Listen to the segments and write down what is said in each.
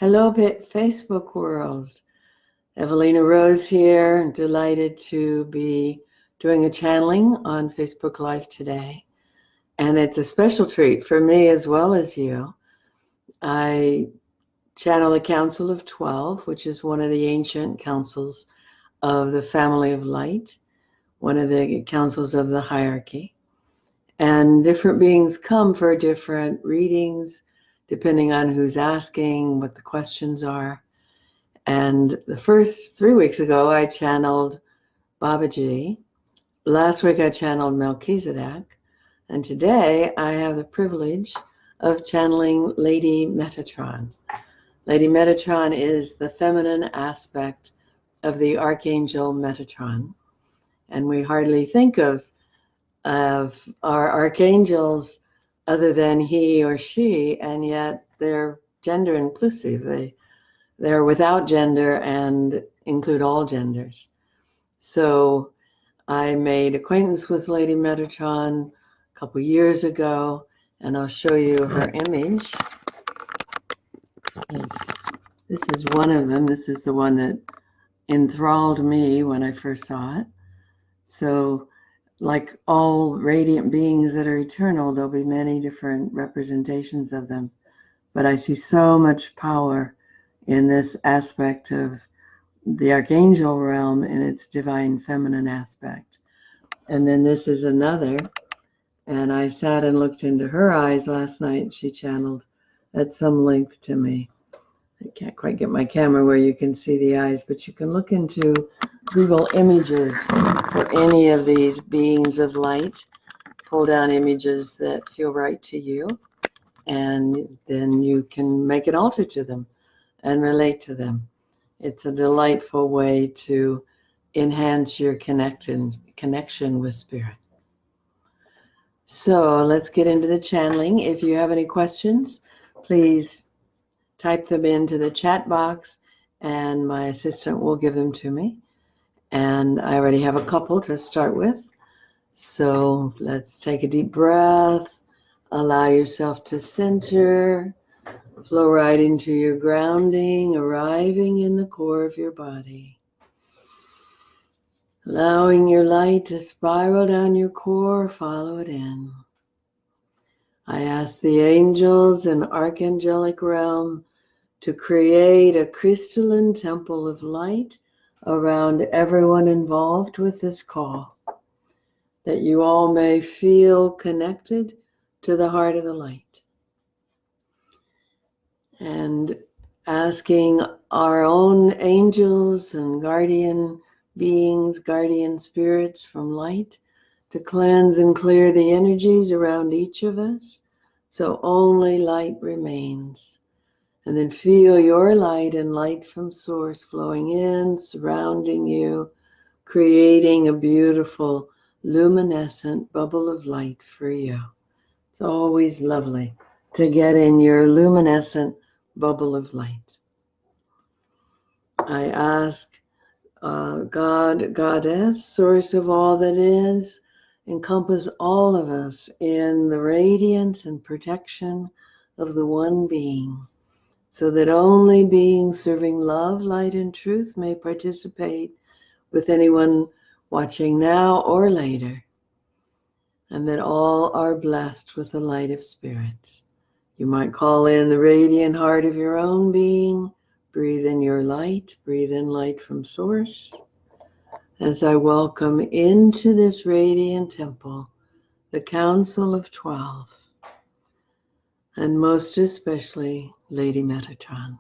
Hello, Facebook world. Evelina Rose here, delighted to be doing a channeling on Facebook Live today. And it's a special treat for me as well as you. I channel the Council of 12, which is one of the ancient councils of the family of light, one of the councils of the hierarchy. And different beings come for different readings, depending on who's asking, what the questions are. And the first 3 weeks ago, I channeled Babaji. Last week, I channeled Melchizedek. And today, I have the privilege of channeling Lady Metatron. Lady Metatron is the feminine aspect of the Archangel Metatron. And we hardly think of our archangels other than he or she, and yet they're gender inclusive. They're without gender and include all genders. So I made acquaintance with Lady Metatron a couple years ago, and I'll show you her image. This is one of them. This is the one that enthralled me when I first saw it. So like all radiant beings that are eternal, there'll be many different representations of them. But I see so much power in this aspect of the archangel realm in its divine feminine aspect. And then this is another. And I sat and looked into her eyes last night. She channeled at some length to me. I can't quite get my camera where you can see the eyes, but you can look into Google Images for any of these beings of light. Pull down images that feel right to you, and then you can make an altar to them and relate to them. It's a delightful way to enhance your connection with spirit. So let's get into the channeling. If you have any questions, please type them into the chat box and my assistant will give them to me. And I already have a couple to start with. So let's take a deep breath. Allow yourself to center. Flow right into your grounding, arriving in the core of your body. Allowing your light to spiral down your core, follow it in. I ask the angels in the archangelic realm to create a crystalline temple of light around everyone involved with this call, that you all may feel connected to the heart of the light. And asking our own angels and guardian beings, guardian spirits from light to cleanse and clear the energies around each of us, so only light remains. And then feel your light and light from source flowing in, surrounding you, creating a beautiful luminescent bubble of light for you. It's always lovely to get in your luminescent bubble of light. I ask God, Goddess, source of all that is, encompass all of us in the radiance and protection of the one being, so that only beings serving love, light, and truth may participate with anyone watching now or later, and that all are blessed with the light of spirit. You might call in the radiant heart of your own being, breathe in your light, breathe in light from source, as I welcome into this radiant temple the Council of 12, and most especially Lady Metatron.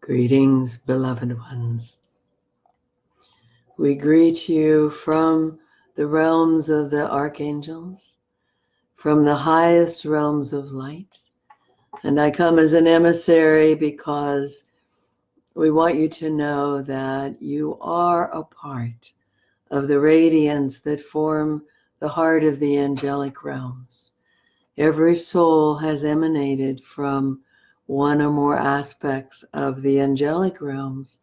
Greetings, beloved ones. We greet you from the realms of the archangels, from the highest realms of light. And I come as an emissary because we want you to know that you are a part of the radiance that form the heart of the angelic realms. Every soul has emanated from one or more aspects of the angelic realms,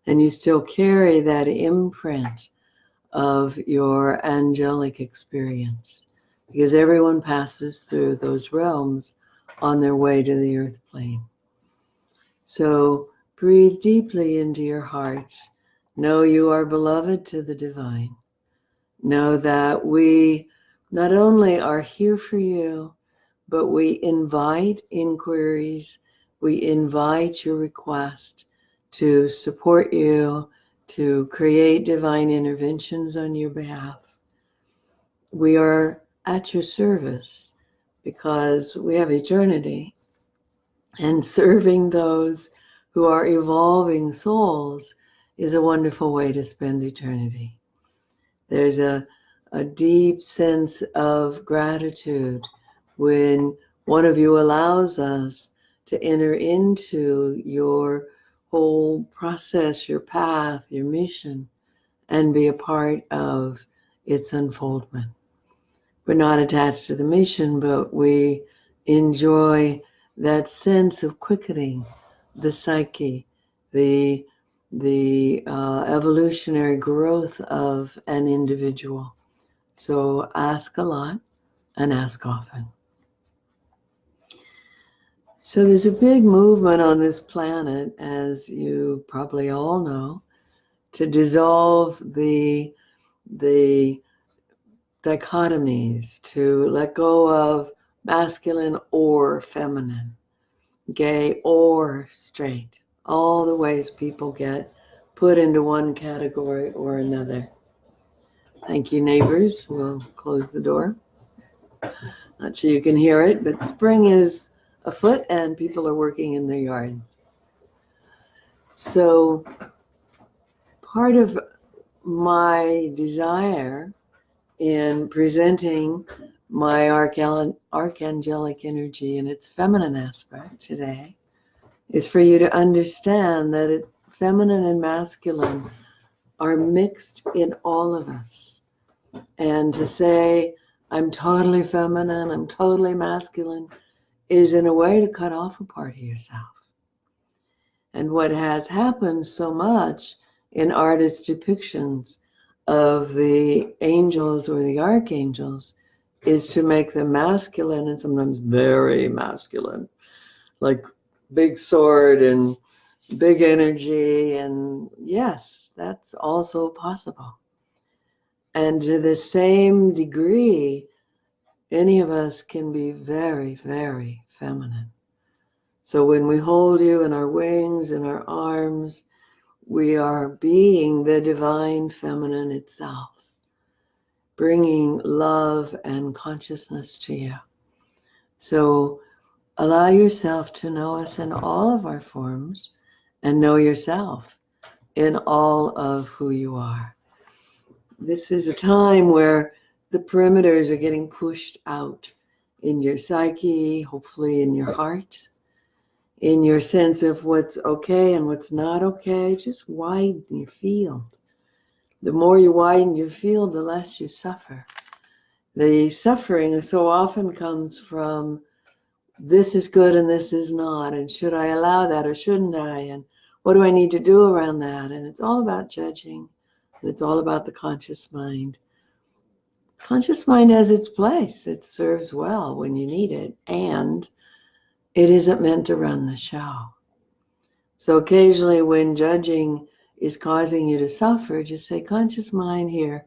and you still carry that imprint of your angelic experience, because everyone passes through those realms on their way to the earth plane. So breathe deeply into your heart. Know you are beloved to the divine. Know that we not only are here for you, but we invite inquiries, we invite your request to support you, to create divine interventions on your behalf. We are at your service because we have eternity, and serving those who are evolving souls is a wonderful way to spend eternity. There's a deep sense of gratitude when one of you allows us to enter into your whole process, your path, your mission, and be a part of its unfoldment. We're not attached to the mission, but we enjoy that sense of quickening the psyche, the evolutionary growth of an individual. So ask a lot and ask often. So there's a big movement on this planet, as you probably all know, to dissolve the dichotomies, to let go of masculine or feminine, gay or straight, all the ways people get put into one category or another. Thank you, neighbors. We'll close the door. Not sure you can hear it, but spring is afoot and people are working in their yards. So part of my desire in presenting my archangelic energy in its feminine aspect today is for you to understand that feminine and masculine are mixed in all of us. And to say, I'm totally feminine, I'm totally masculine, is in a way to cut off a part of yourself. And what has happened so much in artists' depictions of the angels or the archangels is to make them masculine and sometimes very masculine, like big sword and big energy. And yes, that's also possible. And to the same degree, any of us can be very, very feminine. So when we hold you in our wings, in our arms, we are being the divine feminine itself, bringing love and consciousness to you. So allow yourself to know us in all of our forms and know yourself in all of who you are. This is a time where the perimeters are getting pushed out in your psyche, hopefully in your heart, in your sense of what's okay and what's not okay. Just widen your field. The more you widen your field, the less you suffer. The suffering so often comes from this is good and this is not, and should I allow that or shouldn't I, and what do I need to do around that? And it's all about judging, and it's all about the conscious mind. Conscious mind has its place. It serves well when you need it, and it isn't meant to run the show. So occasionally when judging is causing you to suffer, just say, conscious mind here,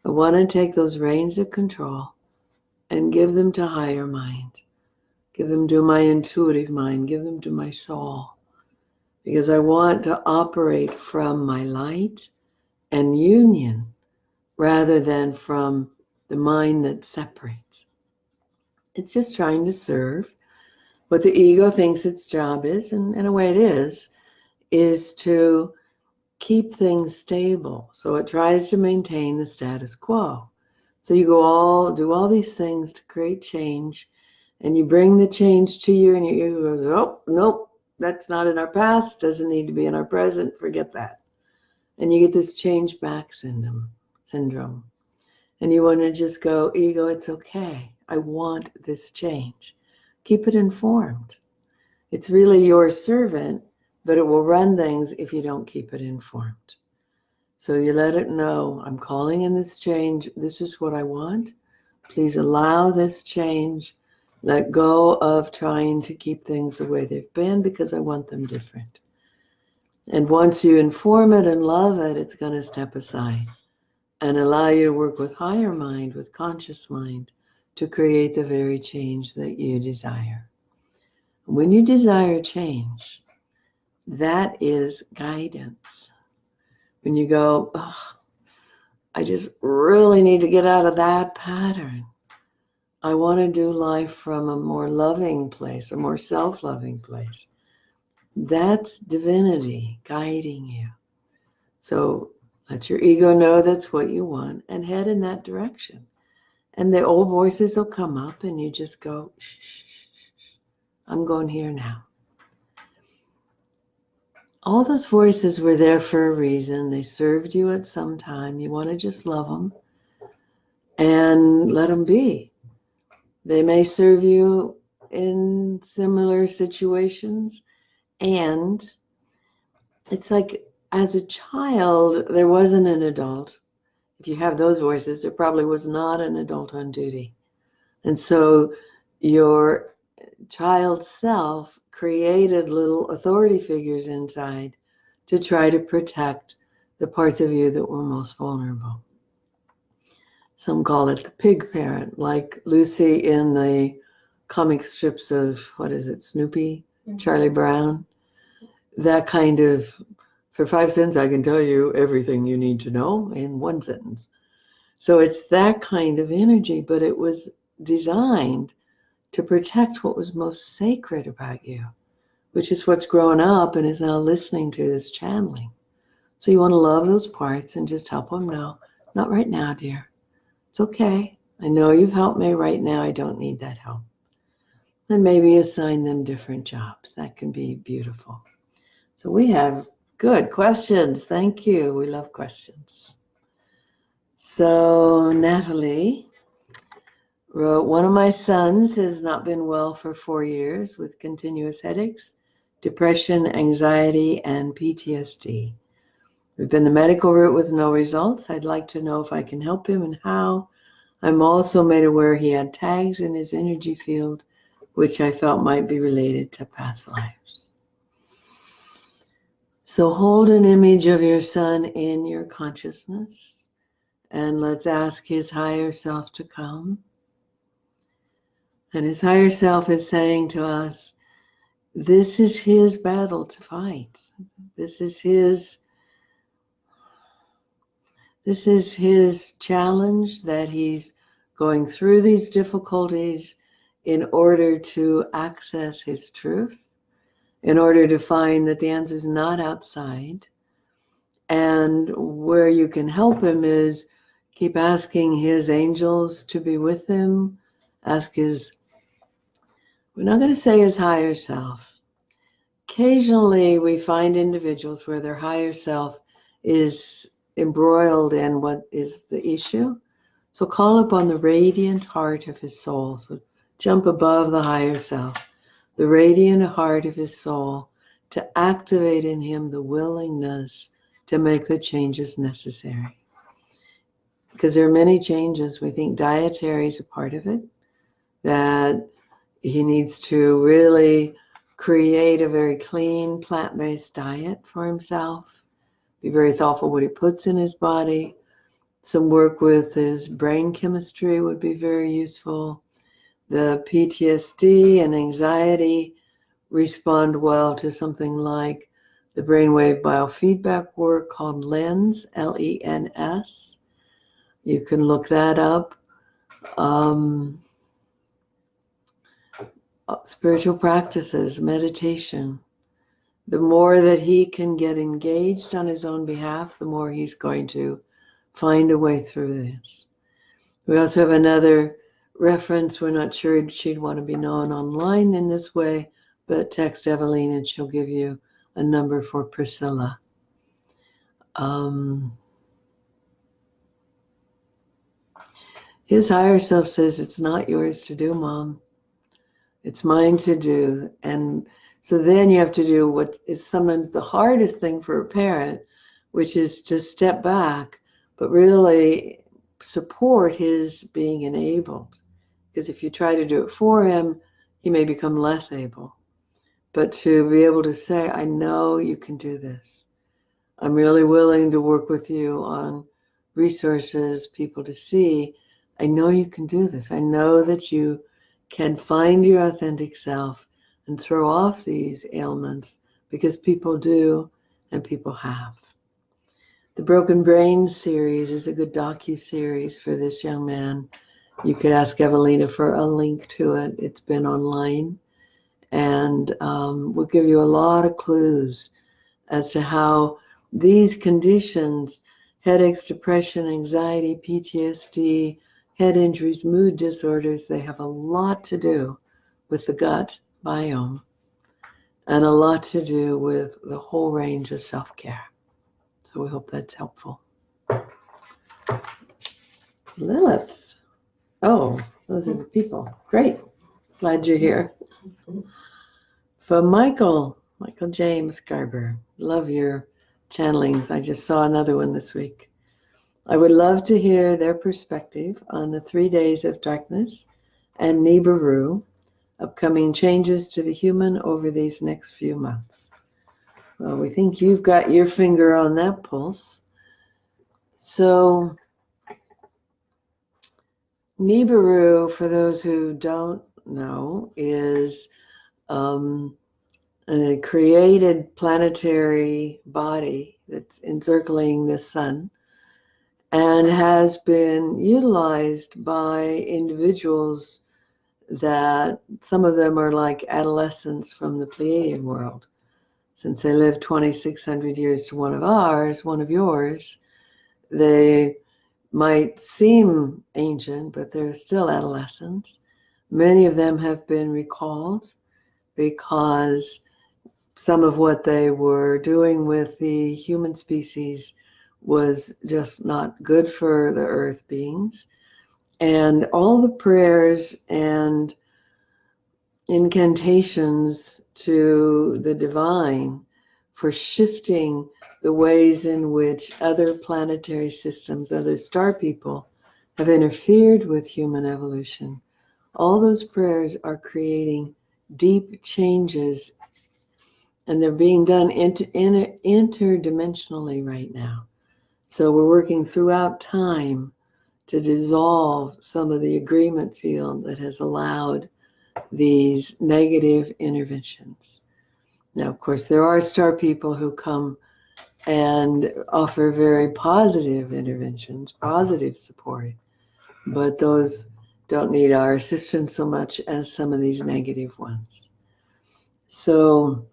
I want to take those reins of control and give them to higher mind. Give them to my intuitive mind. Give them to my soul. Because I want to operate from my light and union rather than from the mind that separates. It's just trying to serve what the ego thinks its job is, and in a way it is to keep things stable. So it tries to maintain the status quo. So you do all these things to create change, and you bring the change to you, and your ego goes, oh, nope, that's not in our past, doesn't need to be in our present, forget that. And you get this change back syndrome. And you want to just go, ego, it's okay. I want this change. Keep it informed. It's really your servant, but it will run things if you don't keep it informed. So you let it know, I'm calling in this change. This is what I want. Please allow this change. Let go of trying to keep things the way they've been because I want them different. And once you inform it and love it, it's going to step aside and allow you to work with higher mind, with conscious mind, to create the very change that you desire. When you desire change, that is guidance. When you go, oh, I just really need to get out of that pattern. I want to do life from a more loving place, a more self-loving place. That's divinity guiding you. So let your ego know that's what you want and head in that direction. And the old voices will come up and you just go, shh, shh, shh, I'm going here now. All those voices were there for a reason. They served you at some time. You want to just love them and let them be. They may serve you in similar situations. And it's like, as a child, there wasn't an adult. If you have those voices, there probably was not an adult on duty. And so your child self created little authority figures inside to try to protect the parts of you that were most vulnerable. Some call it the pig parent, like Lucy in the comic strips of, what is it, Snoopy, Charlie Brown. That kind of, for 5 cents, I can tell you everything you need to know in 1 sentence. So it's that kind of energy, but it was designed to protect what was most sacred about you, which is what's grown up and is now listening to this channeling. So you want to love those parts and just help them know, not right now, dear. It's okay. I know you've helped me right now. I don't need that help. And maybe assign them different jobs. That can be beautiful. So we have good questions. Thank you. We love questions. So Natalie wrote, one of my sons has not been well for 4 years with continuous headaches, depression, anxiety, and PTSD. We've been the medical route with no results. I'd like to know if I can help him and how. I'm also made aware he had tags in his energy field, which I felt might be related to past lives. So hold an image of your son in your consciousness, and let's ask his higher self to come. And his higher self is saying to us, this is his battle to fight. This is his challenge, that he's going through these difficulties in order to access his truth, in order to find that the answer is not outside. And where you can help him is keep asking his angels to be with him, ask his, we're not going to say his higher self. Occasionally we find individuals where their higher self is embroiled in what is the issue. So call upon the radiant heart of his soul. So jump above the higher self, the radiant heart of his soul, to activate in him the willingness to make the changes necessary. Because there are many changes. We think dietary is a part of it, that he needs to really create a very clean, plant-based diet for himself, be very thoughtful what he puts in his body. Some work with his brain chemistry would be very useful. The PTSD and anxiety respond well to something like the brainwave biofeedback work called LENS, L-E-N-S. You can look that up. Spiritual practices, meditation. The more that he can get engaged on his own behalf, the more he's going to find a way through this. We also have another reference. We're not sure she'd want to be known online in this way, but text Evelyn and she'll give you a number for Priscilla. His higher self says, it's not yours to do, Mom. It's mine to do. And So then you have to do what is sometimes the hardest thing for a parent, which is to step back, but really support his being enabled. Because if you try to do it for him, he may become less able. But to be able to say, I know you can do this. I'm really willing to work with you on resources, people to see. I know you can do this. I know that you can find your authentic self and throw off these ailments, because people do and people have. The Broken Brain series is a good docu-series for this young man. You could ask Evelina for a link to it. It's been online, and will give you a lot of clues as to how these conditions, headaches, depression, anxiety, PTSD, head injuries, mood disorders, they have a lot to do with the gut biome and a lot to do with the whole range of self-care. So we hope that's helpful. Lilith. Oh, those are the people. Great. Glad you're here. For Michael James Garber. Love your channelings. I just saw another one this week. I would love to hear their perspective on the 3 days of darkness and Nibiru, upcoming changes to the human over these next few months. Well, we think you've got your finger on that pulse. So Nibiru, for those who don't know, is a created planetary body that's encircling the sun and has been utilized by individuals that some of them are like adolescents from the Pleiadian world. Since they live 2,600 years to one of yours, they might seem ancient, but they're still adolescents. Many of them have been recalled because some of what they were doing with the human species was just not good for the earth beings. And all the prayers and incantations to the divine for shifting the ways in which other planetary systems, other star people, have interfered with human evolution. All those prayers are creating deep changes, and they're being done interdimensionally right now. So we're working throughout time to dissolve some of the agreement field that has allowed these negative interventions. Now, of course, there are star people who come and offer very positive interventions, positive support, but those don't need our assistance so much as some of these negative ones. So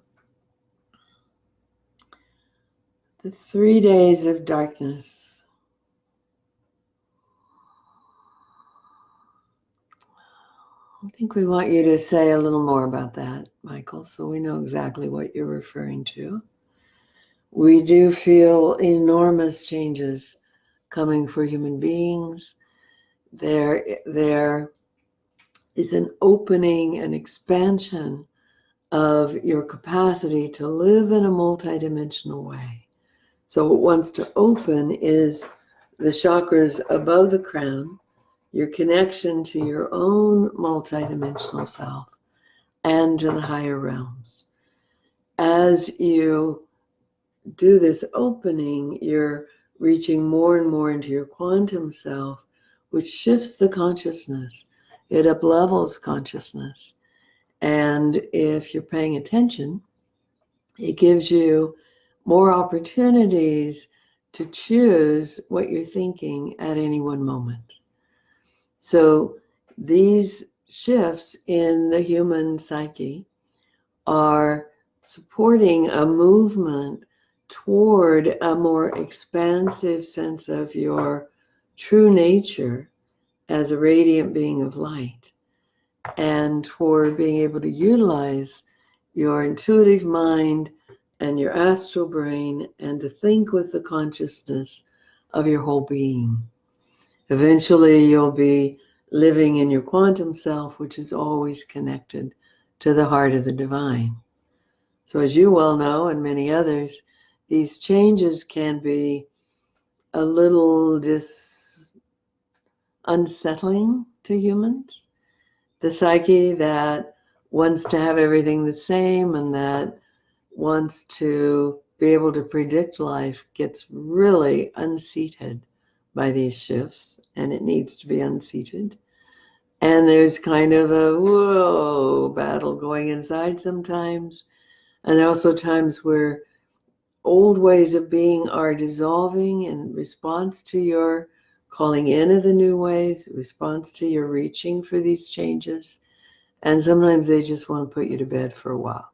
the 3 days of darkness. I think we want you to say a little more about that, Michael, so we know exactly what you're referring to. We do feel enormous changes coming for human beings. There is an opening, an expansion of your capacity to live in a multidimensional way. So what wants to open is the chakras above the crown, your connection to your own multidimensional self and to the higher realms. As you do this opening, you're reaching more and more into your quantum self, which shifts the consciousness. It uplevels consciousness. And if you're paying attention, it gives you more opportunities to choose what you're thinking at any one moment. So these shifts in the human psyche are supporting a movement toward a more expansive sense of your true nature as a radiant being of light, and toward being able to utilize your intuitive mind and your astral brain and to think with the consciousness of your whole being. Eventually, you'll be living in your quantum self, which is always connected to the heart of the divine. So as you well know, and many others, these changes can be a little unsettling to humans. The psyche that wants to have everything the same and that wants to be able to predict life gets really unseated by these shifts, and it needs to be unseated. And there's kind of a whoa battle going inside sometimes. And there are also times where old ways of being are dissolving in response to your calling in of the new ways, response to your reaching for these changes. And sometimes they just want to put you to bed for a while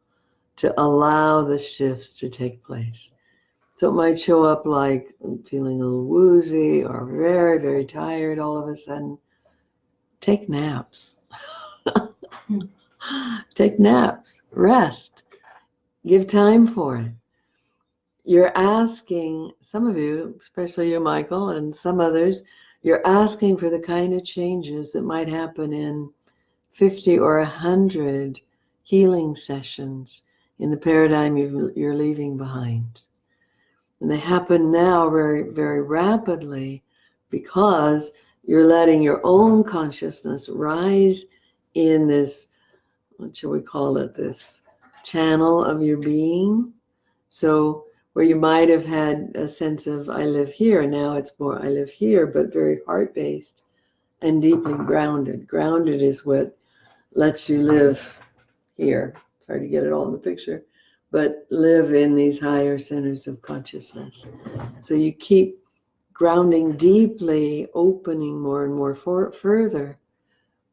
to allow the shifts to take place. So it might show up like feeling a little woozy or very, very tired all of a sudden. Take naps. Take naps. Rest. Give time for it. You're asking, some of you, especially you, Michael, and some others, you're asking for the kind of changes that might happen in 50 or 100 healing sessions in the paradigm you're leaving behind. And they happen now very, very rapidly because you're letting your own consciousness rise in this, what shall we call it, this channel of your being. So where you might have had a sense of, I live here, and now it's more, I live here, but very heart-based and deeply grounded. Grounded is what lets you live here. It's hard to get it all in the picture, but live in these higher centers of consciousness. So you keep grounding deeply, opening more and more further,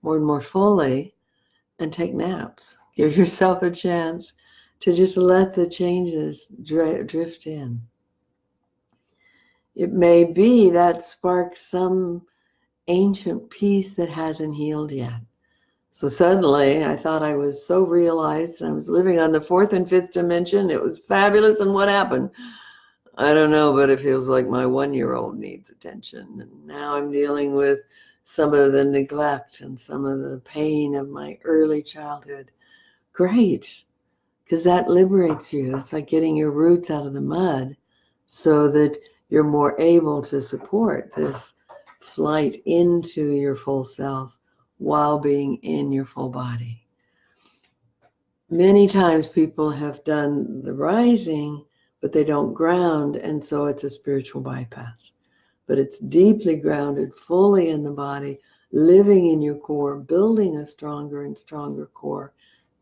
more and more fully, and take naps. Give yourself a chance to just let the changes drift in. It may be that sparks some ancient piece that hasn't healed yet. So suddenly I thought I was so realized and I was living on the fourth and fifth dimension. It was fabulous. And what happened? I don't know, but it feels like my 1-year-old needs attention. And now I'm dealing with some of the neglect and some of the pain of my early childhood. Great, because that liberates you. That's like getting your roots out of the mud so that you're more able to support this flight into your full self while being in your full body. Many times people have done the rising, but they don't ground, and so it's a spiritual bypass. But it's deeply grounded, fully in the body, living in your core, building a stronger and stronger core,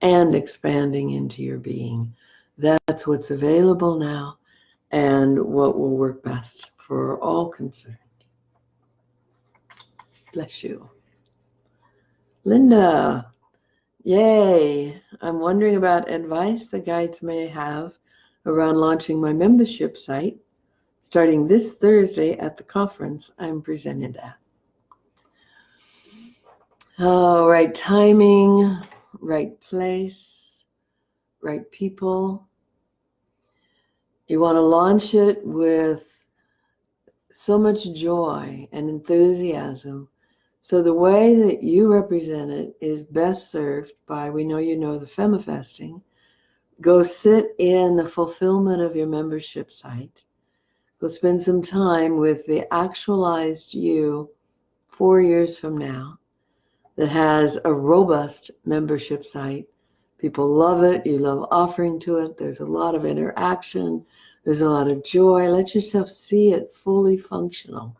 and expanding into your being. That's what's available now and what will work best for all concerned. Bless you. Linda, yay. I'm wondering about advice the guides may have around launching my membership site starting this Thursday at the conference I'm presented at. Oh, right timing, right place, right people. You want to launch it with so much joy and enthusiasm. So the way that you represent it is best served by, we know you know the Femifesting. Go sit in the fulfillment of your membership site. Go spend some time with the actualized you 4 years from now that has a robust membership site. People love it. You love offering to it. There's a lot of interaction. There's a lot of joy. Let yourself see it fully functional.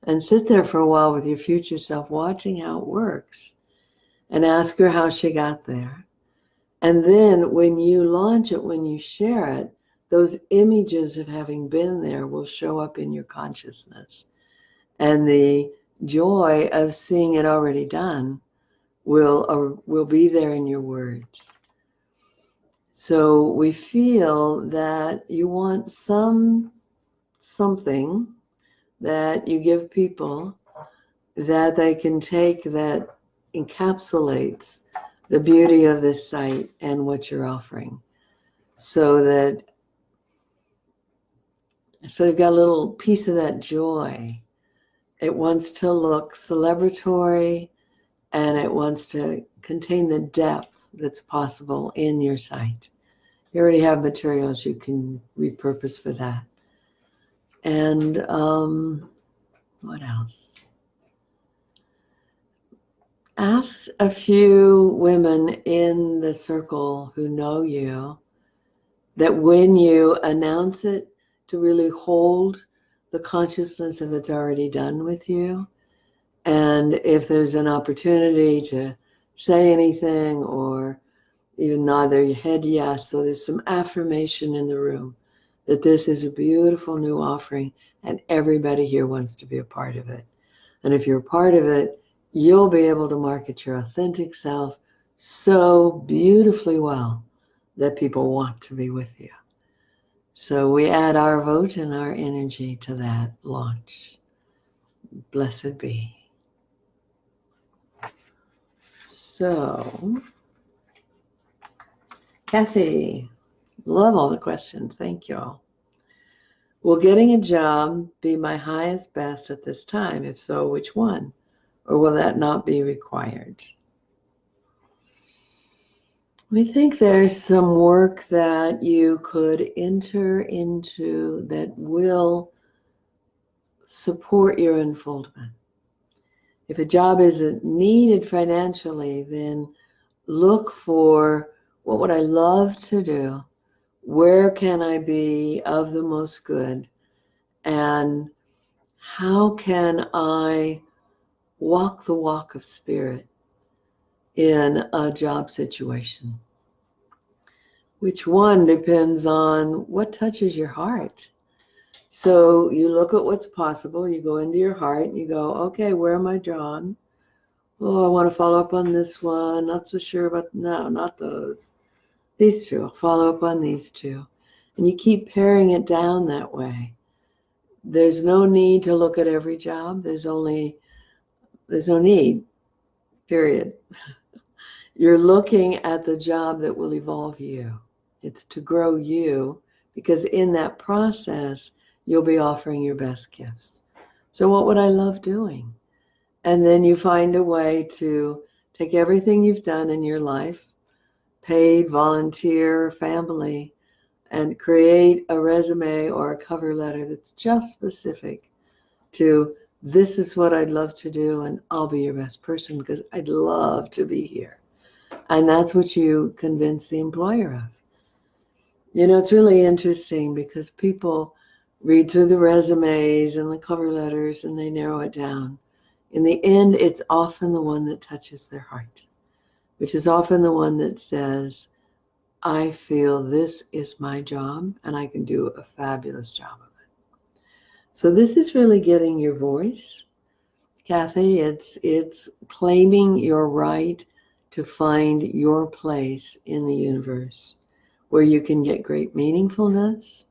And sit there for a while with your future self, watching how it works. And ask her how she got there. And then when you launch it, when you share it, those images of having been there will show up in your consciousness. And the joy of seeing it already done will be there in your words. So we feel that you want something that you give people that they can take that encapsulates the beauty of this site and what you're offering. So you've got a little piece of that joy. It wants to look celebratory, and it wants to contain the depth that's possible in your site. You already have materials you can repurpose for that. And what else? Ask a few women in the circle who know you that when you announce it, to really hold the consciousness of it's already done with you. And if there's an opportunity to say anything or even nod their head yes, so there's some affirmation in the room that this is a beautiful new offering and everybody here wants to be a part of it. And if you're a part of it, you'll be able to market your authentic self so beautifully well that people want to be with you. So we add our vote and our energy to that launch. Blessed be. So, Kathy, love all the questions. Thank you all. Will getting a job be my highest best at this time? If so, which one? Or will that not be required? We think there's some work that you could enter into that will support your unfoldment. If a job isn't needed financially, then look for what would I love to do? Where can I be of the most good? And how can I walk the walk of spirit in a job situation? Which one depends on what touches your heart. So you look at what's possible, you go into your heart and you go, okay, where am I drawn? Oh, I want to follow up on this one. Not so sure about, no, not those. These two, I'll follow up on these two. And you keep paring it down that way. There's no need to look at every job. There's no need, period. You're looking at the job that will evolve you. It's to grow you, because in that process, you'll be offering your best gifts. So what would I love doing? And then you find a way to take everything you've done in your life, paid, volunteer, family, and create a resume or a cover letter that's just specific to this is what I'd love to do, and I'll be your best person because I'd love to be here. And that's what you convince the employer of. You know, it's really interesting because people read through the resumes and the cover letters and they narrow it down. In the end, it's often the one that touches their heart, which is often the one that says, I feel this is my job and I can do a fabulous job of it. So this is really getting your voice, Kathy. It's claiming your right to find your place in the universe where you can get great meaningfulness,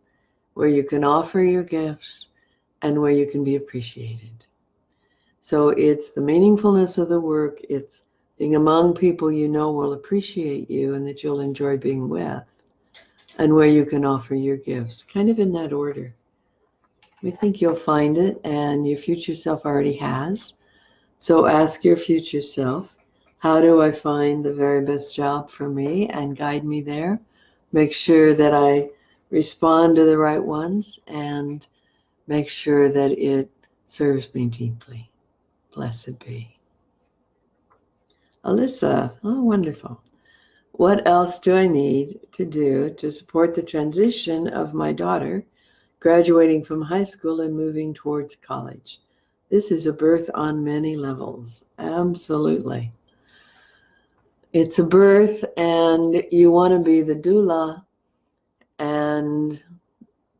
where you can offer your gifts, and where you can be appreciated. So it's the meaningfulness of the work, it's being among people you know will appreciate you and that you'll enjoy being with, and where you can offer your gifts, kind of in that order. We think you'll find it, and your future self already has. So ask your future self, how do I find the very best job for me, and guide me there. Make sure that I respond to the right ones and make sure that it serves me deeply. Blessed be. Alyssa, oh, wonderful. What else do I need to do to support the transition of my daughter graduating from high school and moving towards college? This is a birth on many levels. Absolutely. It's a birth, and you want to be the doula, and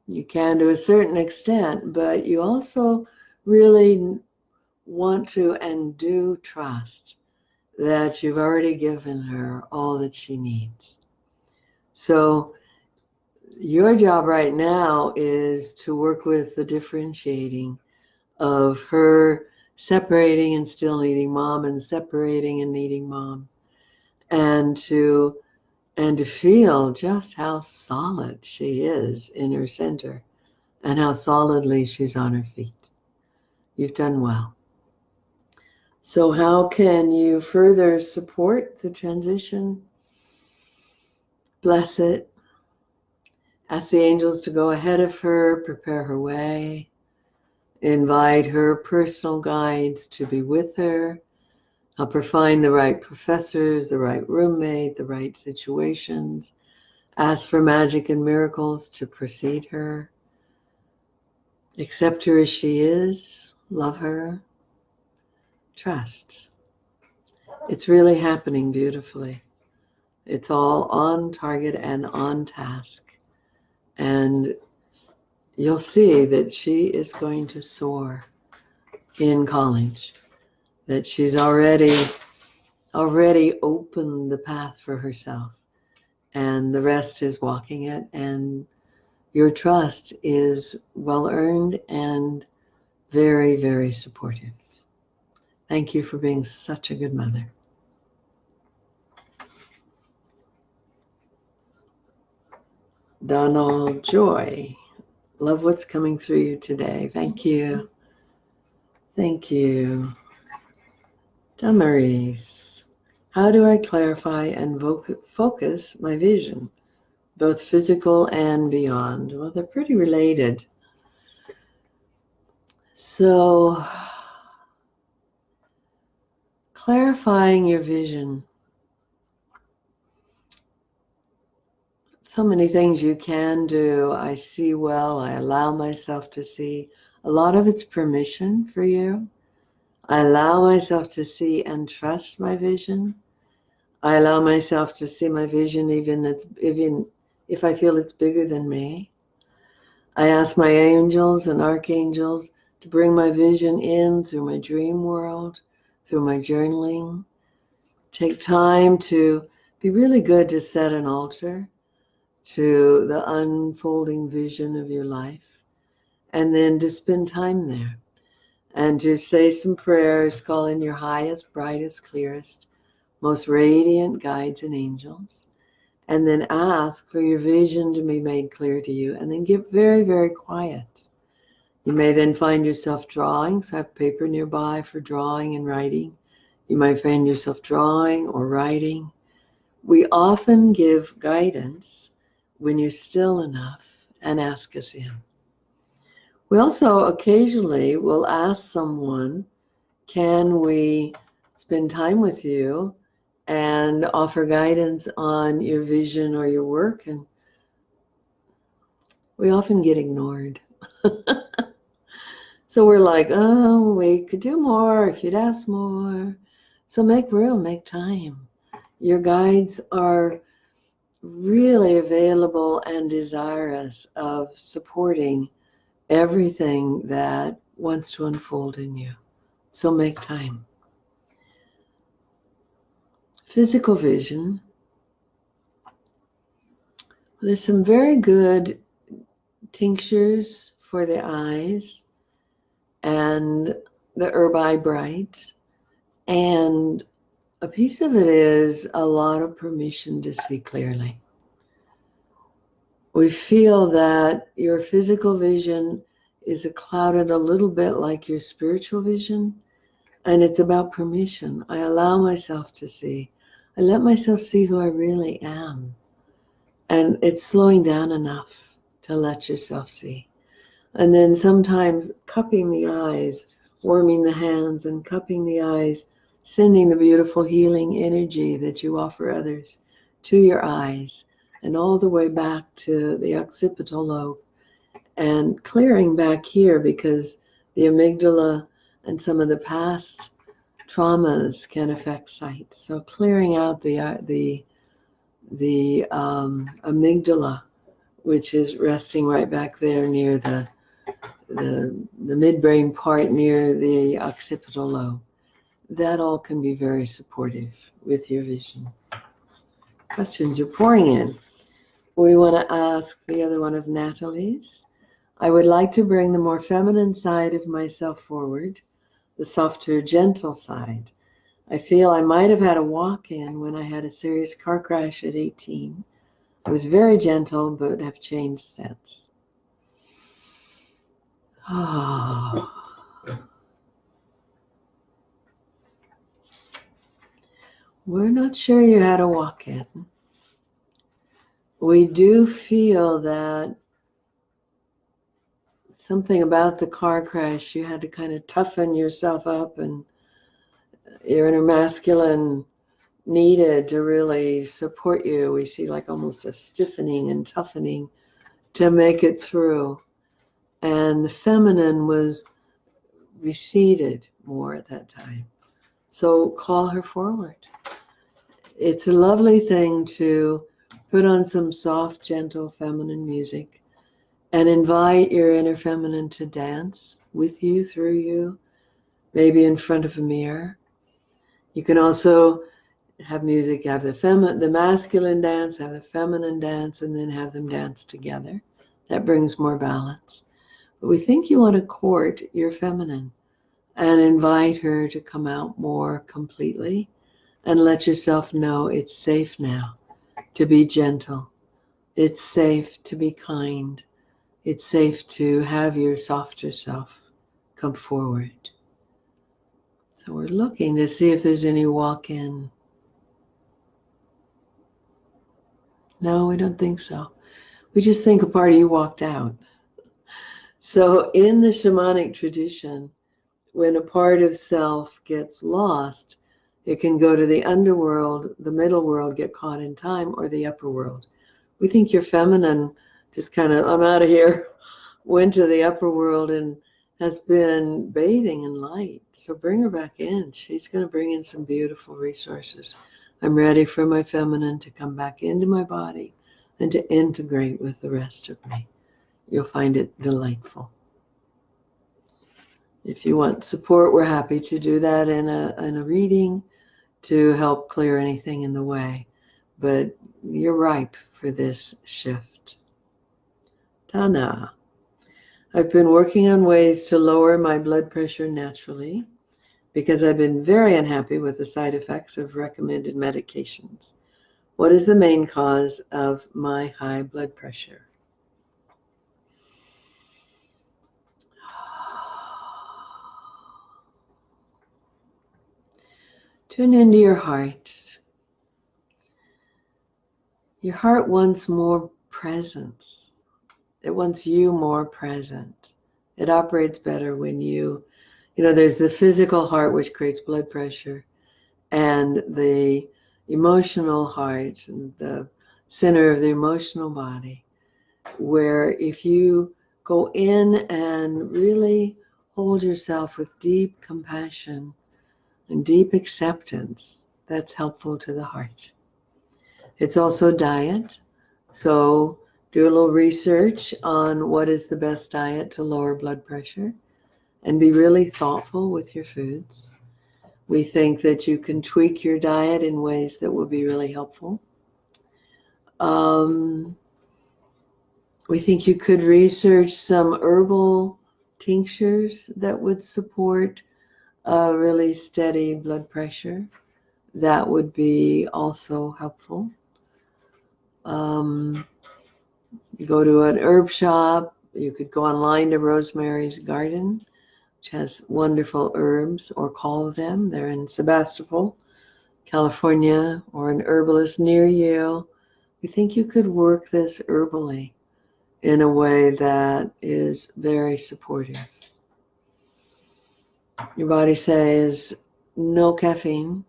you can to a certain extent, but you also really want to and do trust that you've already given her all that she needs. So your job right now is to work with the differentiating of her separating and still needing mom and separating and needing mom, and to feel just how solid she is in her center and how solidly she's on her feet. You've done well. So how can you further support the transition? Bless it. Ask the angels to go ahead of her, prepare her way, invite her personal guides to be with her, help her find the right professors, the right roommate, the right situations. Ask for magic and miracles to precede her. Accept her as she is. Love her. Trust. It's really happening beautifully. It's all on target and on task. And you'll see that she is going to soar in college, that she's already opened the path for herself, and the rest is walking it, and your trust is well earned and very, very supportive. Thank you for being such a good mother. Donald Joy, love what's coming through you today. Thank you. Thank you. Damaris, how do I clarify and focus my vision, both physical and beyond? Well, they're pretty related. So, clarifying your vision. So many things you can do. I see well, I allow myself to see. A lot of it's permission for you. I allow myself to see and trust my vision. I allow myself to see my vision even if I feel it's bigger than me. I ask my angels and archangels to bring my vision in through my dream world, through my journaling. Take time to be really good to set an altar to the unfolding vision of your life, and then to spend time there and to say some prayers, call in your highest, brightest, clearest, most radiant guides and angels, and then ask for your vision to be made clear to you, and then get very, very quiet. You may then find yourself drawing, so have paper nearby for drawing and writing. You might find yourself drawing or writing. We often give guidance when you're still enough and ask us in. We also occasionally will ask someone, can we spend time with you and offer guidance on your vision or your work? And we often get ignored. So we're like, oh, we could do more if you'd ask more. So make room, make time. Your guides are really available and desirous of supporting everything that wants to unfold in you. So make time. Physical vision. There's some very good tinctures for the eyes and the herb eye bright. And a piece of it is a lot of permission to see clearly. We feel that your physical vision is clouded a little bit like your spiritual vision, and it's about permission. I allow myself to see. I let myself see who I really am. And it's slowing down enough to let yourself see. And then sometimes cupping the eyes, warming the hands and cupping the eyes, sending the beautiful healing energy that you offer others to your eyes and all the way back to the occipital lobe, and clearing back here because the amygdala and some of the past traumas can affect sight. So clearing out the amygdala, which is resting right back there near the midbrain part near the occipital lobe. That all can be very supportive with your vision. Questions you're pouring in. We want to ask the other one of Natalie's. I would like to bring the more feminine side of myself forward, the softer, gentle side. I feel I might have had a walk-in when I had a serious car crash at 18. I was very gentle, but have changed since. Oh. We're not sure you had a walk-in. we do feel that something about the car crash, you had to kind of toughen yourself up, and your inner masculine needed to really support you. We see like almost a stiffening and toughening to make it through. And the feminine was receded more at that time. So call her forward. It's a lovely thing to put on some soft, gentle, feminine music and invite your inner feminine to dance with you, through you, maybe in front of a mirror. You can also have music, have the masculine dance, have the feminine dance, and then have them dance together. That brings more balance. But we think you want to court your feminine and invite her to come out more completely, and let yourself know it's safe now to be gentle. It's safe to be kind. It's safe to have your softer self come forward. So we're looking to see if there's any walk-in. No, we don't think so. We just think a part of you walked out. So in the shamanic tradition, when a part of self gets lost, it can go to the underworld, the middle world, get caught in time, or the upper world. We think your feminine just kind of, I'm out of here, went to the upper world and has been bathing in light. So bring her back in. She's going to bring in some beautiful resources. I'm ready for my feminine to come back into my body and to integrate with the rest of me. You'll find it delightful. If you want support, we're happy to do that in a reading to help clear anything in the way. But you're ripe for this shift. Tana. I've been working on ways to lower my blood pressure naturally because I've been very unhappy with the side effects of recommended medications. What is the main cause of my high blood pressure? Tune into your heart. Your heart wants more presence. It wants you more present. It operates better when there's the physical heart, which creates blood pressure, and the emotional heart, and the center of the emotional body, where if you go in and really hold yourself with deep compassion and deep acceptance, that's helpful to the heart. It's also diet. So do a little research on what is the best diet to lower blood pressure, and be really thoughtful with your foods. We think that you can tweak your diet in ways that will be really helpful. We think you could research some herbal tinctures that would support a really steady blood pressure. That would be also helpful. Go to an herb shop. You could go online to Rosemary's Garden, which has wonderful herbs, or call them. They're in Sebastopol, California, or an herbalist near you. We think you could work this herbally in a way that is very supportive. Your body says no caffeine,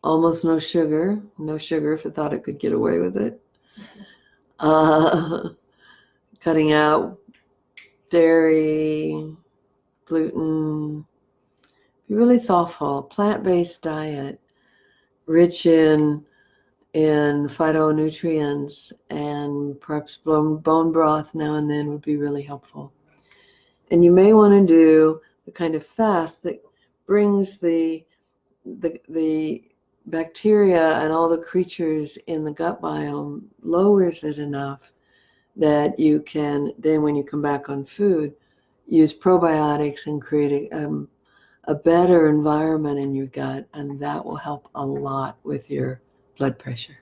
almost no sugar if it thought it could get away with it. Cutting out dairy, gluten. Be really thoughtful. Plant-based diet, rich in phytonutrients, and perhaps bone broth now and then would be really helpful. And you may want to do the kind of fast that brings the bacteria and all the creatures in the gut biome, lowers it enough that you can then, when you come back on food, use probiotics and create a better environment in your gut, and that will help a lot with your blood pressure.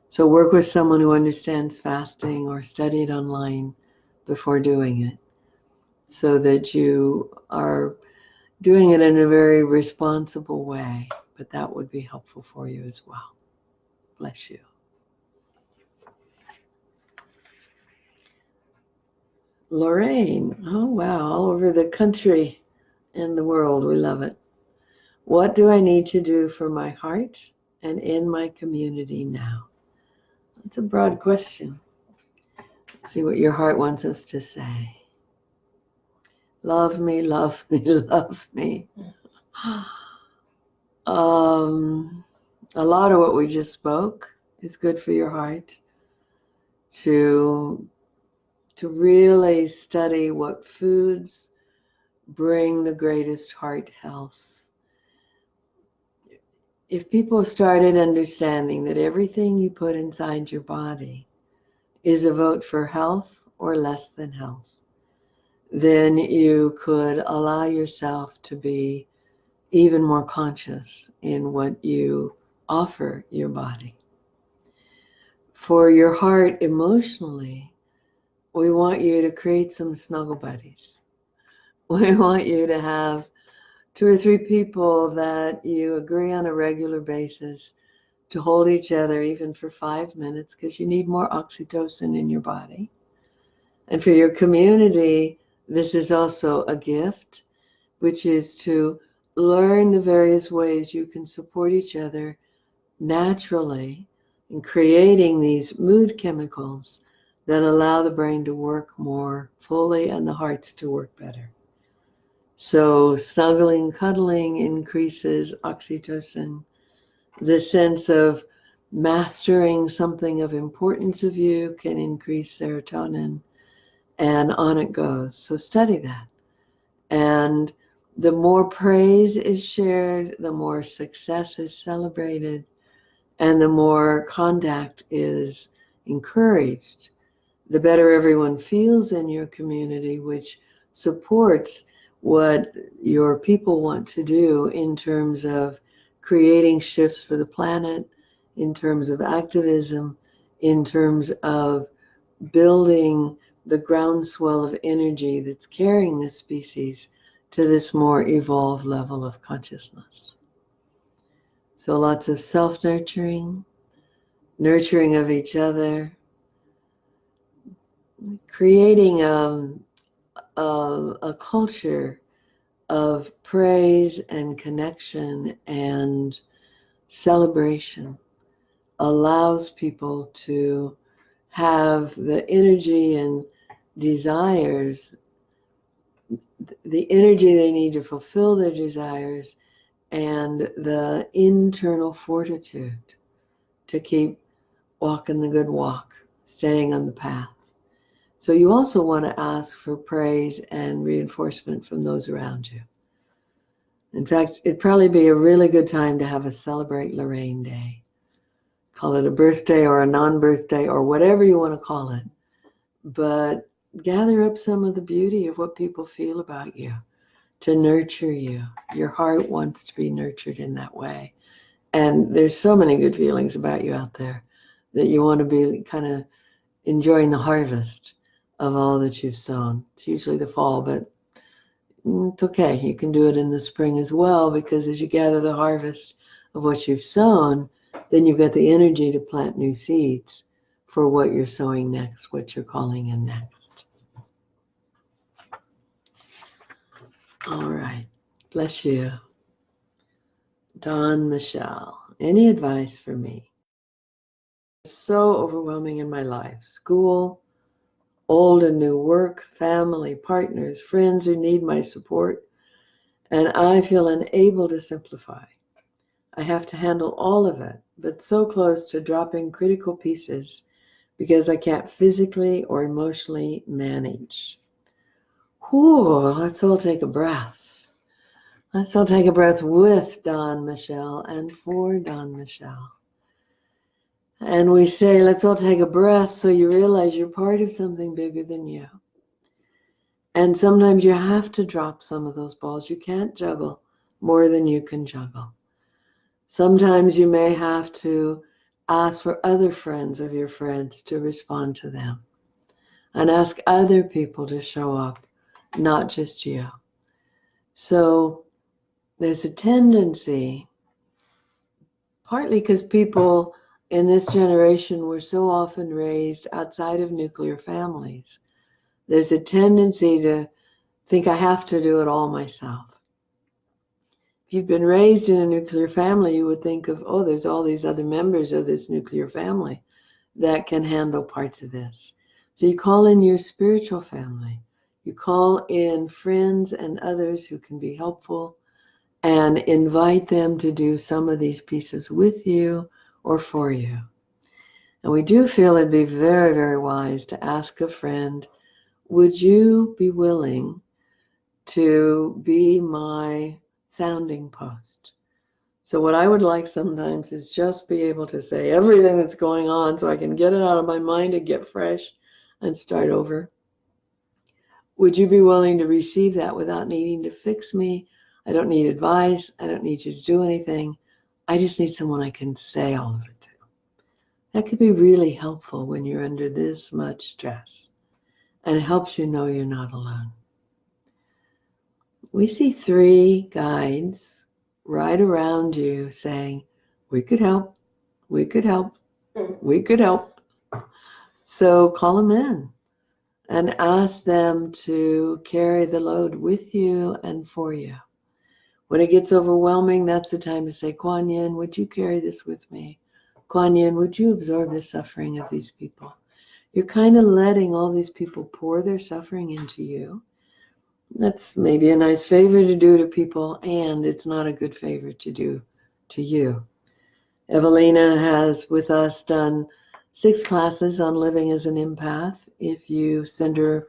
So work with someone who understands fasting, or study it online before doing it, so that you are doing it in a very responsible way. But that would be helpful for you as well. Bless you. Lorraine. Oh, wow. All over the country and the world. We love it. What do I need to do for my heart and in my community now? That's a broad question. Let's see what your heart wants us to say. Love me, love me, love me. A lot of what we just spoke is good for your heart. To really study what foods bring the greatest heart health. If people started understanding that everything you put inside your body is a vote for health or less than health, then you could allow yourself to be even more conscious in what you offer your body. For your heart emotionally, we want you to create some snuggle buddies. We want you to have 2 or 3 people that you agree on a regular basis to hold each other even for 5 minutes, because you need more oxytocin in your body. And for your community, this is also a gift, which is to learn the various ways you can support each other naturally in creating these mood chemicals that allow the brain to work more fully and the hearts to work better. So snuggling, cuddling increases oxytocin. The sense of mastering something of importance of you can increase serotonin, and on it goes. So study that. And the more praise is shared, the more success is celebrated, and the more contact is encouraged, the better everyone feels in your community, which supports what your people want to do in terms of creating shifts for the planet, in terms of activism, in terms of building the groundswell of energy that's carrying this species to this more evolved level of consciousness. So lots of self-nurturing, nurturing of each other, creating a culture of praise and connection and celebration allows people to have the energy and desires, the energy they need to fulfill their desires, and the internal fortitude to keep walking the good walk, staying on the path. So you also want to ask for praise and reinforcement from those around you. In fact, it'd probably be a really good time to have a Celebrate Lorraine Day. Call it a birthday or a non-birthday or whatever you want to call it. But gather up some of the beauty of what people feel about you, to nurture you. Your heart wants to be nurtured in that way. And there's so many good feelings about you out there that you want to be kind of enjoying the harvest of all that you've sown. It's usually the fall, but it's okay. You can do it in the spring as well, because as you gather the harvest of what you've sown, then you've got the energy to plant new seeds for what you're sowing next, what you're calling in next. All right. Bless you. Dawn Michelle, any advice for me? So overwhelming in my life. School, old and new work, family, partners, friends who need my support, and I feel unable to simplify. I have to handle all of it, but so close to dropping critical pieces because I can't physically or emotionally manage. Whew, let's all take a breath. Let's all take a breath with Dawn Michelle and for Dawn Michelle. And we say, let's all take a breath so you realize you're part of something bigger than you. And sometimes you have to drop some of those balls. You can't juggle more than you can juggle. Sometimes you may have to ask for other friends of your friends to respond to them, and ask other people to show up, not just you. So there's a tendency, partly because people in this generation were so often raised outside of nuclear families, There's a tendency to think I have to do it all myself. If you've been raised in a nuclear family, you would think of, oh, there's all these other members of this nuclear family that can handle parts of this. So you call in your spiritual family. You call in friends and others who can be helpful and invite them to do some of these pieces with you or for you. And we do feel it'd be very, very wise to ask a friend, would you be willing to be my sounding post? So what I would like sometimes is just be able to say everything that's going on so I can get it out of my mind and get fresh and start over. Would you be willing to receive that without needing to fix me? I don't need advice. I don't need you to do anything. I just need someone I can say all of it to. That could be really helpful when you're under this much stress, and it helps you know you're not alone. We see 3 guides right around you saying, we could help, we could help, we could help. So call them in and ask them to carry the load with you and for you. When it gets overwhelming, that's the time to say, Kuan Yin, would you carry this with me? Kuan Yin, would you absorb the suffering of these people? You're kind of letting all these people pour their suffering into you. That's maybe a nice favor to do to people, and it's not a good favor to do to you. Evelina has with us done 6 classes on living as an empath. If you send her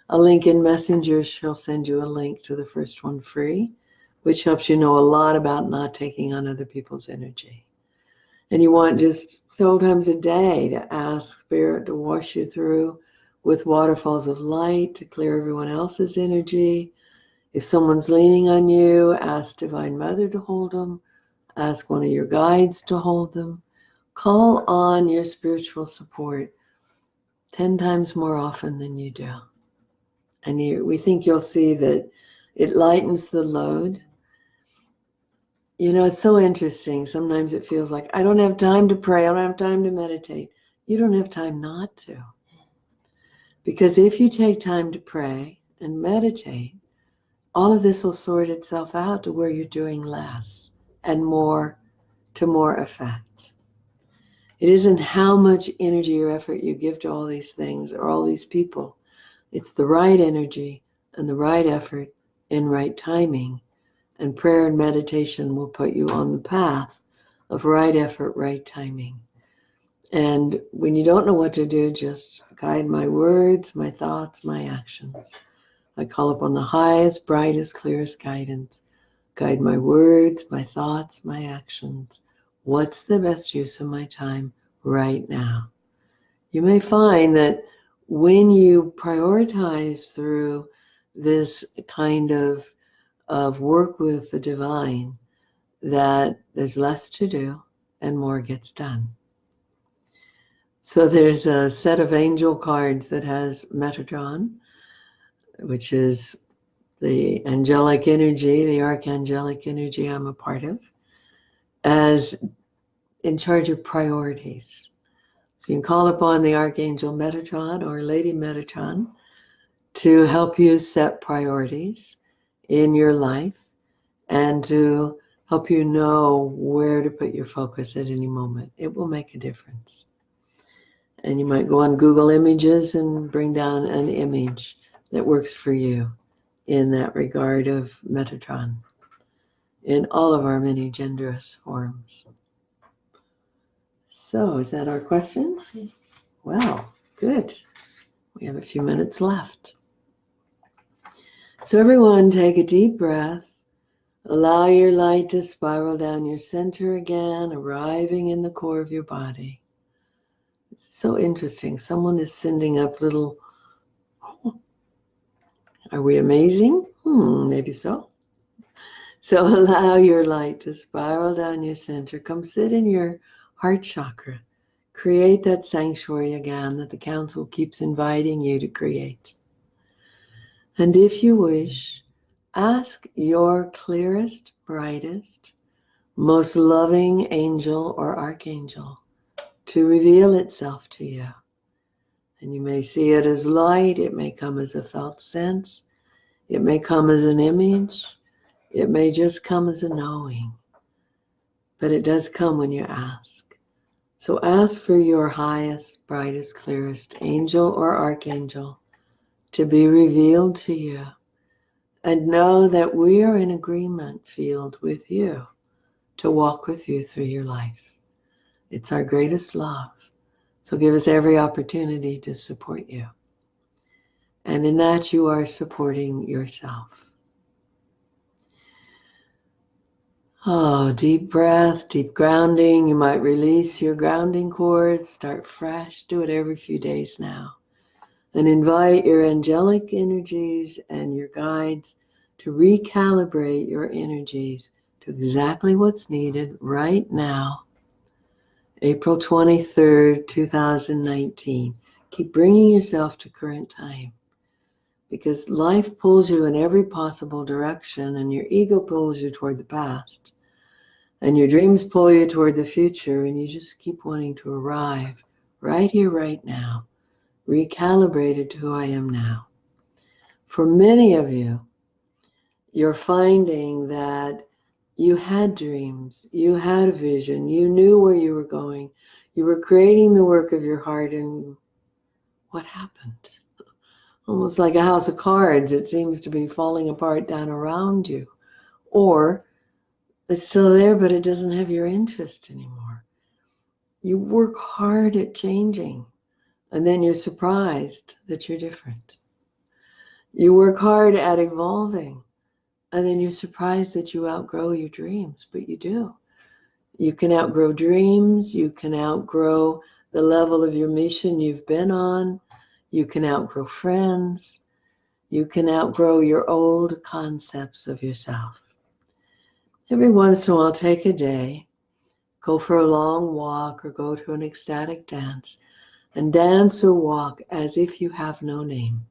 a link in Messenger, she'll send you a link to the first one free, which helps you know a lot about not taking on other people's energy. And you want just several times a day to ask Spirit to wash you through with waterfalls of light to clear everyone else's energy. If someone's leaning on you, ask Divine Mother to hold them. Ask one of your guides to hold them. Call on your spiritual support 10 times more often than you do. And we think you'll see that it lightens the load. You know, it's so interesting. Sometimes it feels like, I don't have time to pray. I don't have time to meditate. You don't have time not to. Because if you take time to pray and meditate, all of this will sort itself out to where you're doing less and more to more effect. It isn't how much energy or effort you give to all these things or all these people. It's the right energy and the right effort in right timing. And prayer and meditation will put you on the path of right effort, right timing. And when you don't know what to do, just guide my words, my thoughts, my actions. I call upon the highest, brightest, clearest guidance. Guide my words, my thoughts, my actions. What's the best use of my time right now? You may find that when you prioritize through this kind of work with the divine, that there's less to do and more gets done. So there's a set of angel cards that has Metatron, which is the angelic energy, the archangelic energy I'm a part of, as in charge of priorities. So you can call upon the Archangel Metatron or Lady Metatron to help you set priorities in your life and to help you know where to put your focus at any moment. It will make a difference. And you might go on Google Images and bring down an image that works for you in that regard of Metatron in all of our many genderless forms. So is that our questions? Well, good. We have a few minutes left. So everyone take a deep breath. Allow your light to spiral down your center again, arriving in the core of your body. It's so interesting. Someone is sending up little, are we amazing? Maybe so. So allow your light to spiral down your center. Come sit in your heart chakra. Create that sanctuary again that the council keeps inviting you to create. And if you wish, ask your clearest, brightest, most loving angel or archangel to reveal itself to you And you may see it as light, it may come as a felt sense, it may come as an image, it may just come as a knowing. But it does come when you ask. So ask for your highest, brightest, clearest angel or archangel to be revealed to you. And know that we are in agreement field with you to walk with you through your life. It's our greatest love. So give us every opportunity to support you. And in that you are supporting yourself. Oh, deep breath, deep grounding. You might release your grounding cord, start fresh. Do it every few days now. And invite your angelic energies and your guides to recalibrate your energies to exactly what's needed right now. April 23rd, 2019. Keep bringing yourself to current time, because life pulls you in every possible direction, and your ego pulls you toward the past, and your dreams pull you toward the future, and you just keep wanting to arrive right here, right now, recalibrated to who I am now. For many of you, you're finding that you had dreams, you had a vision, you knew where you were going, you were creating the work of your heart, and what happened? Almost like a house of cards, it seems to be falling apart down around you. Or it's still there, but it doesn't have your interest anymore. You work hard at changing, and then you're surprised that you're different. You work hard at evolving, and then you're surprised that you outgrow your dreams, but you do. You can outgrow dreams, you can outgrow the level of your mission you've been on, you can outgrow friends, you can outgrow your old concepts of yourself. Every once in a while, take a day, go for a long walk or go to an ecstatic dance, and dance or walk as if you have no name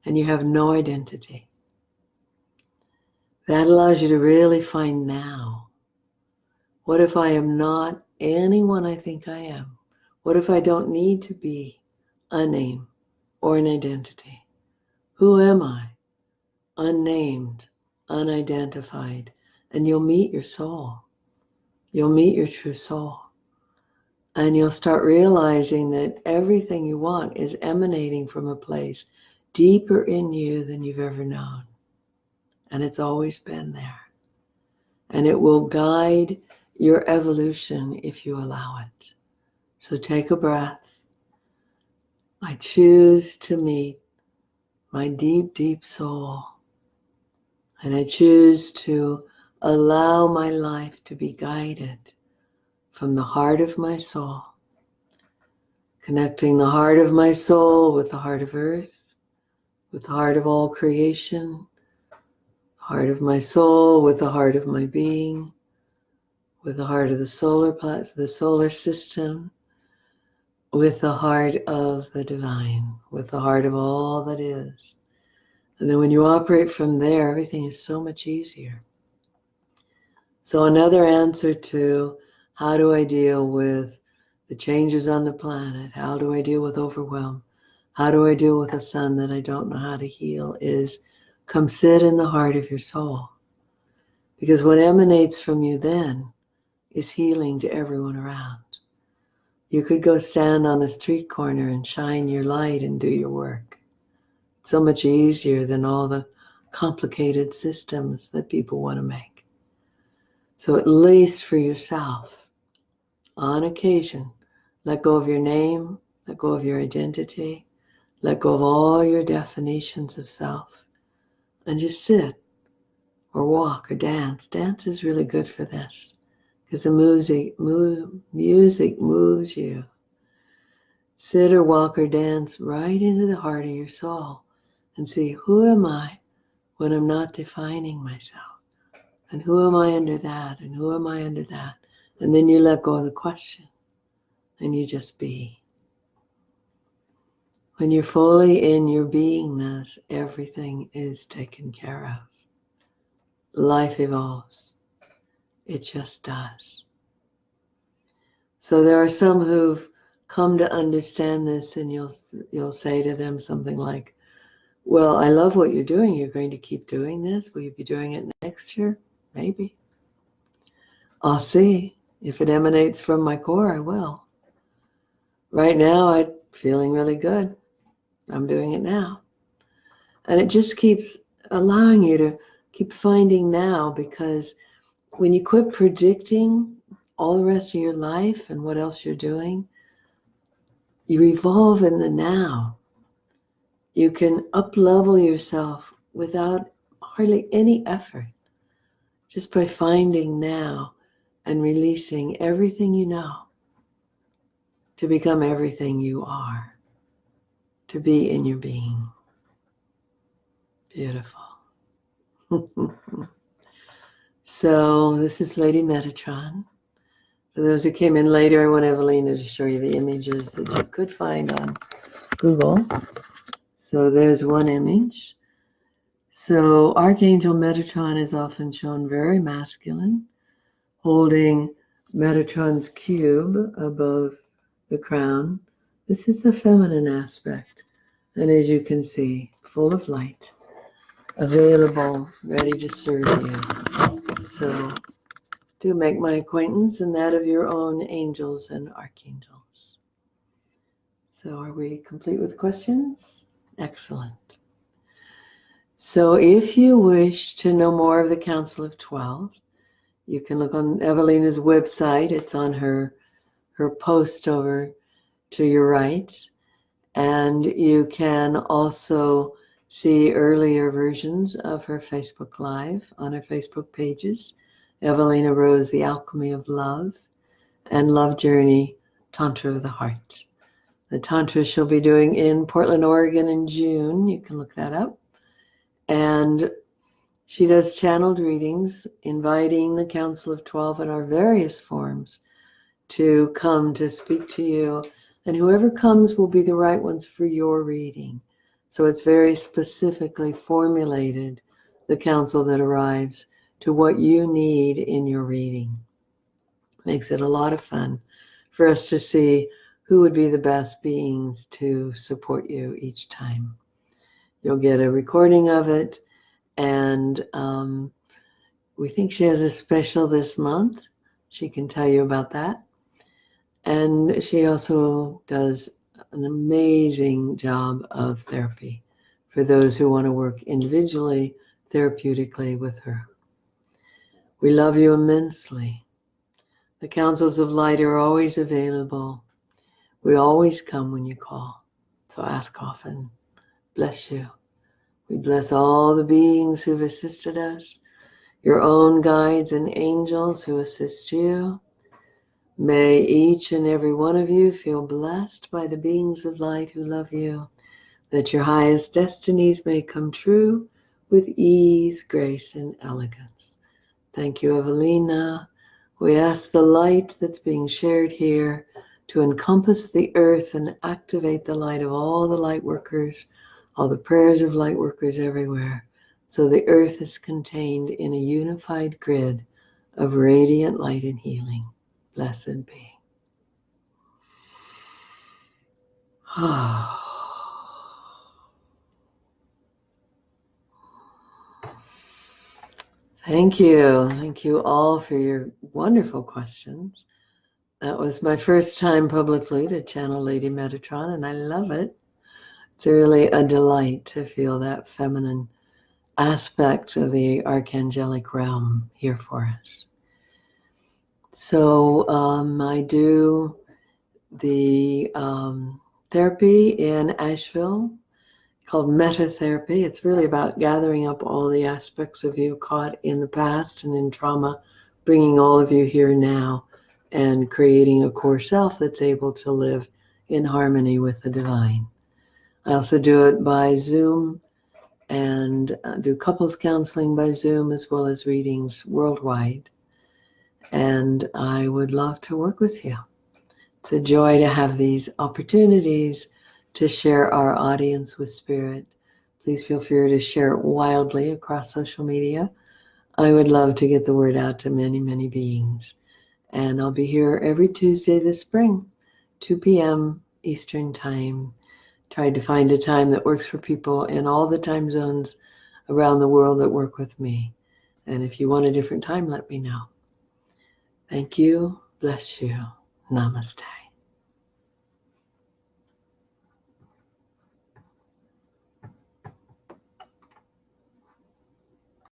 and you have no identity. That allows you to really find now. What if I am not anyone I think I am? What if I don't need to be a name or an identity? Who am I? Unnamed, unidentified. And you'll meet your soul. You'll meet your true soul. And you'll start realizing that everything you want is emanating from a place deeper in you than you've ever known. And it's always been there. And it will guide your evolution if you allow it. So take a breath. I choose to meet my deep, deep soul. And I choose to allow my life to be guided from the heart of my soul, connecting the heart of my soul with the heart of earth, with the heart of all creation, heart of my soul with the heart of my being, with the heart of the solar system, with the heart of the divine, with the heart of all that is. And then when you operate from there, everything is so much easier. So another answer to how do I deal with the changes on the planet? How do I deal with overwhelm? How do I deal with a son that I don't know how to heal? Is come sit in the heart of your soul. Because what emanates from you then is healing to everyone around. You could go stand on a street corner and shine your light and do your work. It's so much easier than all the complicated systems that people want to make. So at least for yourself, on occasion, let go of your name, let go of your identity, let go of all your definitions of self, and just sit or walk or dance. Dance is really good for this because the music moves you. Sit or walk or dance right into the heart of your soul and see, who am I when I'm not defining myself? And who am I under that? And who am I under that? And then you let go of the question and you just be. When you're fully in your beingness, everything is taken care of. Life evolves. It just does. So there are some who've come to understand this, and you'll say to them something like, well, I love what you're doing. You're going to keep doing this. Will you be doing it next year? Maybe. I'll see. If it emanates from my core, I will. Right now, I'm feeling really good. I'm doing it now. And it just keeps allowing you to keep finding now, because when you quit predicting all the rest of your life and what else you're doing, you evolve in the now. You can up-level yourself without hardly any effort, just by finding now and releasing everything you know to become everything you are, to be in your being. Beautiful. So this is Lady Metatron. For those who came in later, I want Evelina to show you the images that you could find on Google. So there's one image. So Archangel Metatron is often shown very masculine, holding Metatron's cube above the crown. This is the feminine aspect. And as you can see, full of light, available, ready to serve you. So do make my acquaintance and that of your own angels and archangels. So are we complete with questions? Excellent. So if you wish to know more of the Council of 12, you can look on Evelina's website. It's on her post over to your right. And you can also see earlier versions of her Facebook Live on her Facebook pages. Evelina Rose, The Alchemy of Love, and Love Journey, Tantra of the Heart. The Tantra she'll be doing in Portland, Oregon in June. You can look that up. And she does channeled readings, inviting the Council of 12 in our various forms to come to speak to you. And whoever comes will be the right ones for your reading. So it's very specifically formulated, the counsel that arrives, to what you need in your reading. Makes it a lot of fun for us to see who would be the best beings to support you each time. You'll get a recording of it, and we think she has a special this month. She can tell you about that. And she also does an amazing job of therapy for those who want to work individually, therapeutically with her. We love you immensely. The councils of light are always available. We always come when you call, so ask often. Bless you. We bless all the beings who've assisted us, your own guides and angels who assist you. May each and every one of you feel blessed by the beings of light who love you, that your highest destinies may come true with ease, grace, and elegance. Thank you, Evelina. We ask the light that's being shared here to encompass the earth and activate the light of all the light workers, all the prayers of light workers everywhere, so the earth is contained in a unified grid of radiant light and healing. Blessed be. Thank you. Thank you all for your wonderful questions. That was my first time publicly to channel Lady Metatron, and I love it. It's really a delight to feel that feminine aspect of the archangelic realm here for us. So I do the therapy in Asheville called metatherapy. It's really about gathering up all the aspects of you caught in the past and in trauma, bringing all of you here now and creating a core self that's able to live in harmony with the divine. I also do it by Zoom and do couples counseling by Zoom, as well as readings worldwide. And I would love to work with you. It's a joy to have these opportunities to share our audience with spirit. Please feel free to share it wildly across social media. I would love to get the word out to many, many beings. And I'll be here every Tuesday this spring, 2 p.m. Eastern Time. Tried to find a time that works for people in all the time zones around the world that work with me. And if you want a different time, let me know. Thank you. Bless you. Namaste.